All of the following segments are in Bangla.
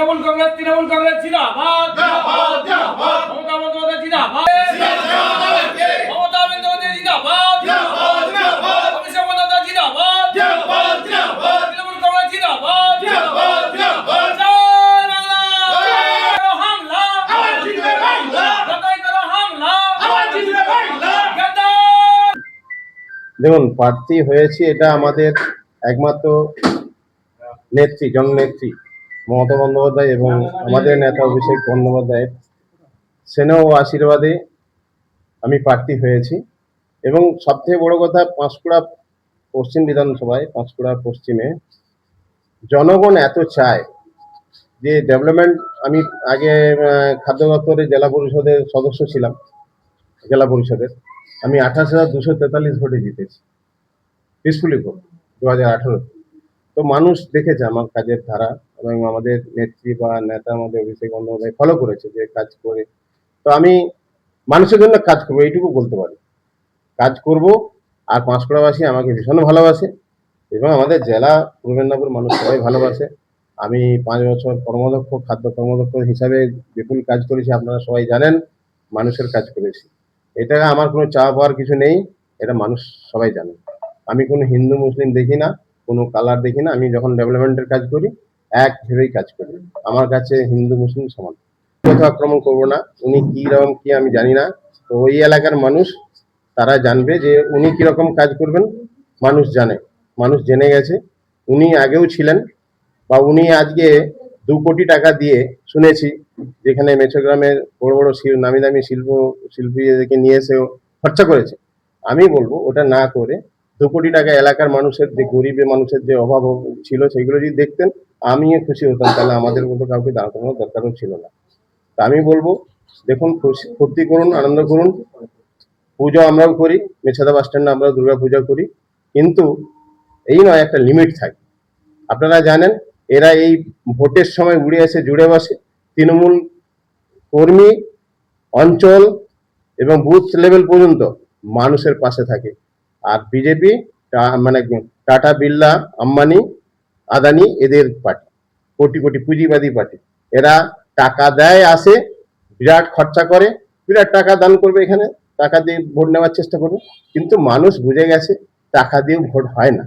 তৃণমূল কংগ্রেস জিন্দাবাদ মমতা বন্দ্যোপাধ্যায় জিন্দাবাদ মমতা বন্দ্যোপাধ্যায় জিন্দাবাদ অভিষেক বন্দ্যোপাধ্যায় জিন্দাবাদ তৃণমূল কংগ্রেস জিন্দাবাদ জয় বাংলা হামলা যতই করো হামলা দেখুন, প্রার্থী হয়েছি এটা আমাদের একমাত্র নেত্রী, জননেত্রী মমতা বন্দ্যোপাধ্যায় এবং আমাদের নেতা অভিষেক বন্দ্যোপাধ্যায়ের স্নেহ ও আশীর্বাদে আমি প্রার্থী হয়েছি। এবং সবথেকে বড় কথা, পাঁশকুড়া পশ্চিম বিধানসভায়, পাঁশকুড়া পশ্চিমে জনগণ এত চায় যে ডেভেলপমেন্ট। আমি আগে খাদ্য দপ্তরের জেলা পরিষদের সদস্য ছিলাম। জেলা পরিষদের আমি 28,243 ভোটে জিতেছি, পিসফুলি ভোট 2018। তো মানুষ দেখেছে আমার কাজের ধারা এবং আমাদের নেত্রী বা নেতা আমাদের অভিষেক বন্দ্যোপাধ্যায় ফলো করেছে যে কাজ করে। তো আমি মানুষের জন্য কাজ করবো, এইটুকু বলতে পারি। কাজ করব, আর পাঁশকুড়াবাসী আমাকে ভীষণ ভালোবাসে এবং আমাদের জেলা পূর্ব মেদিনীপুর মানুষ সবাই ভালোবাসে। আমি 5 বছর কর্মদক্ষ, খাদ্য কর্মদক্ষ হিসাবে বিপুল কাজ করেছি, আপনারা সবাই জানেন। মানুষের কাজ করেছি, এটা আমার কোনো চাওয়া পাওয়ার কিছু নেই, এটা মানুষ সবাই জানে। আমি কোনো হিন্দু মুসলিম দেখি না, কোনো কালার দেখি না। আমি যখন ডেভেলপমেন্টের কাজ করি এক ভেবেই কাজ করি। আমার কাছে হিন্দু মুসলিম সমান। কোথাও আক্রমণ করবো না। উনি কিরকম কি আমি জানি না, তো ওই এলাকার মানুষ তারা জানবে যে উনি কিরকম কাজ করবেন। মানুষ জানে, মানুষ জেনে গেছে। উনি আগেও ছিলেন, বা উনি আজকে 2 কোটি টাকা দিয়ে শুনেছি যেখানে মেছোগ্রামের বড় বড় নামি দামি শিল্পীদেরকে নিয়ে এসেও খরচা করেছে। আমি বলবো ওটা না করে 2 কোটি টাকা এলাকার মানুষের যে গরিবের মানুষের যে অভাব ছিল সেগুলো যদি দেখতেন, আমিও খুশি হতাম। তাহলে আমাদের মতো কাউকে দাঁড় করানোর দরকারও ছিল না। তা আমি বলবো, দেখুন, ফুর্তি করুন, আনন্দ করুন। পুজো আমরাও করি, মেছাদা বাস স্ট্যান্ডে আমরা দুর্গা পূজা করি, কিন্তু এই নয়, একটা লিমিট থাকে। আপনারা জানেন এরা এই ভোটের সময় উড়ে এসে জুড়ে বসে। তৃণমূল কর্মী অঞ্চল এবং বুথ লেভেল পর্যন্ত মানুষের পাশে থাকে। আর বিজেপি মানে টাটা, বিড়লা, আম্বানি, আদানি এদের পার্টি, কোটি কোটি পুঁজিবাদী পার্টি। এরা টাকা দেয়, আসে, বিরাট খরচা করে, বিরাট টাকা দান করবে, এখানে টাকা দিয়ে ভোট নেওয়ার চেষ্টা করবে। কিন্তু মানুষ বুঝে গেছে টাকা দিয়েও ভোট হয় না।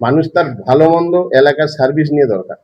মানুষ তার ভালো মন্দ এলাকার সার্ভিস নিয়ে দরকার।